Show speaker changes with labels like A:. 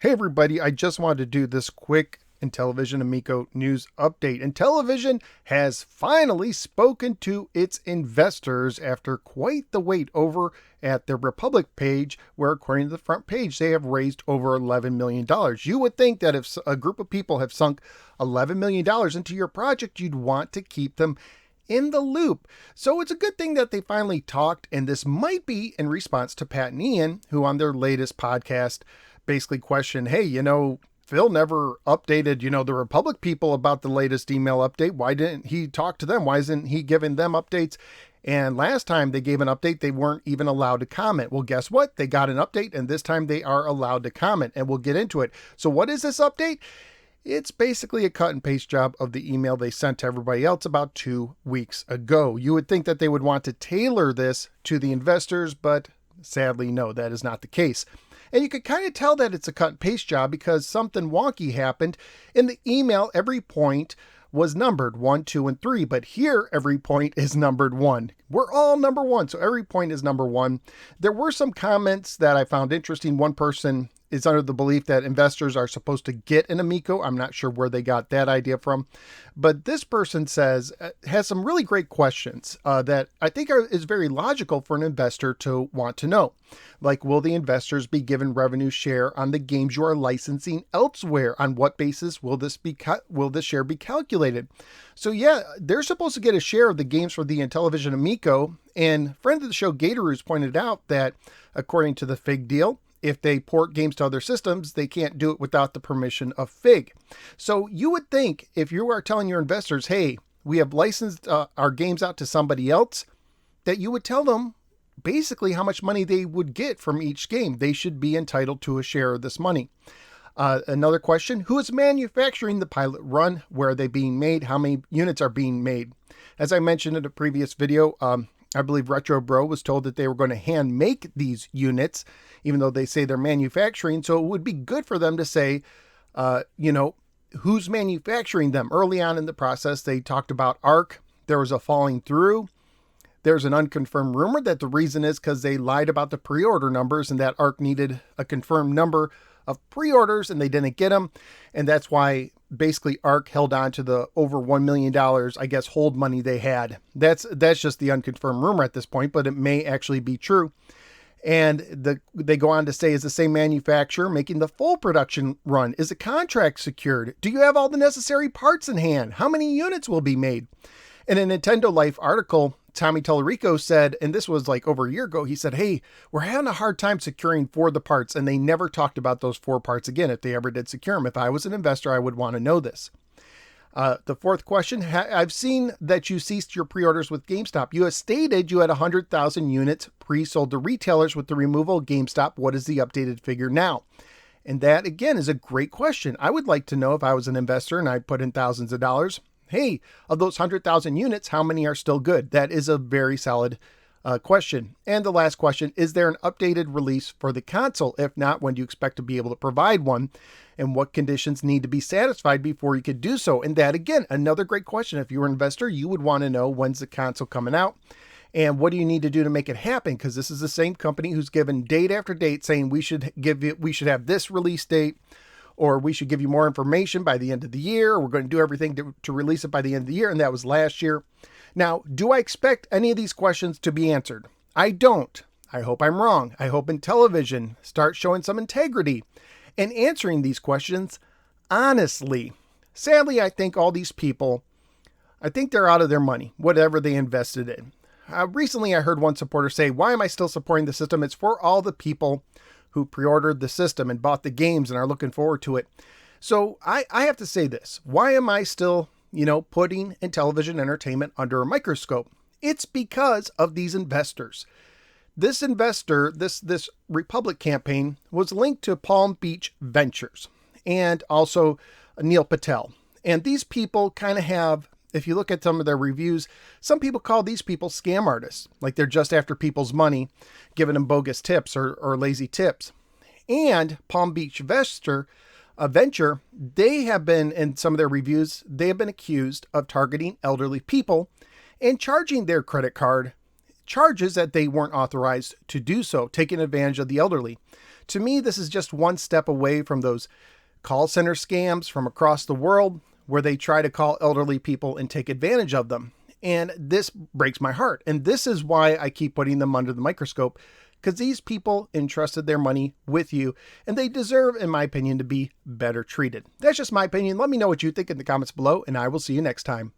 A: Hey everybody, I just wanted to do this quick Intellivision Amico news update. Intellivision has finally spoken to its investors after quite the wait over at their Republic page, where according to the front page, they have raised over $11 million. You would think that if a group of people have sunk $11 million into your project, you'd want to keep them in the loop. So it's a good thing that they finally talked, and this might be in response to Pat and Ian, who on their latest podcast basically questioned, hey, Phil never updated, the Republic people about the latest email update. Why didn't he talk to them? Why isn't he giving them updates? And last time they gave an update, they weren't even allowed to comment. Well, guess what? They got an update, and this time they are allowed to comment, and we'll get into it. So what is this update? It's basically a cut and paste job of the email they sent to everybody else about 2 weeks ago. You would think that they would want to tailor this to the investors, but sadly, no, that is not the case. And you could kind of tell that it's a cut and paste job because something wonky happened. In the email, every point was numbered 1, 2, and 3, but here every point is numbered 1. We're all number 1, so every point is number 1. There were some comments that I found interesting. One person is under the belief that investors are supposed to get an Amico. I'm not sure where they got that idea from, but this person has some really great questions that I think is very logical for an investor to want to know. Like, will the investors be given revenue share on the games you are licensing elsewhere? On what basis will this share be calculated? So yeah, they're supposed to get a share of the games for the Intellivision Amico, and friend of the show Gatoru's pointed out that according to the FIG deal, if they port games to other systems, they can't do it without the permission of FIG. So you would think if you are telling your investors, hey, we have licensed our games out to somebody else, that you would tell them basically how much money they would get from each game. They should be entitled to a share of this money. Another question, who is manufacturing the pilot run? Where are they being made? How many units are being made? As I mentioned in a previous video, I believe Retro Bro was told that they were going to hand make these units, even though they say they're manufacturing. So it would be good for them to say, who's manufacturing them. Early on in the process, they talked about ARC. There was a falling through. There's an unconfirmed rumor that the reason is because they lied about the pre-order numbers and that ARC needed a confirmed number of pre-orders and they didn't get them. And that's why basically ARC held on to the over $1 million, I guess, hold money they had. That's just the unconfirmed rumor at this point, but it may actually be true. And they go on to say, is the same manufacturer making the full production run? Is a contract secured? Do you have all the necessary parts in hand? How many units will be made? In a Nintendo Life article, Tommy Tallarico said, and this was like over a year ago, he said, hey, we're having a hard time securing for the parts. And they never talked about those 4 parts again, if they ever did secure them. If I was an investor, I would want to know this. The fourth question, I've seen that you ceased your pre-orders with GameStop. You have stated you had 100,000 units pre-sold to retailers with the removal of GameStop. What is the updated figure now? And that, again, is a great question. I would like to know if I was an investor and I put in thousands of dollars. Hey, of those 100,000 units, how many are still good? That is a very solid question. And the last question, is there an updated release for the console? If not, when do you expect to be able to provide one? And what conditions need to be satisfied before you could do so? And that, again, another great question. If you're an investor, you would want to know, when's the console coming out? And what do you need to do to make it happen? Because this is the same company who's given date after date saying we should have this release date, or we should give you more information by the end of the year. We're going to do everything to release it by the end of the year. And that was last year. Now, do I expect any of these questions to be answered? I don't. I hope I'm wrong. I hope Intellivision starts showing some integrity and answering these questions honestly. Sadly, I think all these people, I think they're out of their money, whatever they invested in. Recently, I heard one supporter say, why am I still supporting the system? It's for all the people who pre-ordered the system and bought the games and are looking forward to it. So I have to say this. Why am I still, putting Intellivision Entertainment under a microscope? It's because of these investors. This investor, this Republic campaign was linked to Palm Beach Ventures and also Neil Patel. And these people kind of have, if you look at some of their reviews, some people call these people scam artists, like they're just after people's money, giving them bogus tips or lazy tips. And Palm Beach Venture, they have been, in some of their reviews, they have been accused of targeting elderly people and charging their credit card charges that they weren't authorized to do so, taking advantage of the elderly. To me, this is just one step away from those call center scams from across the world where they try to call elderly people and take advantage of them. And this breaks my heart. And this is why I keep putting them under the microscope, because these people entrusted their money with you and they deserve, in my opinion, to be better treated. That's just my opinion. Let me know what you think in the comments below, and I will see you next time.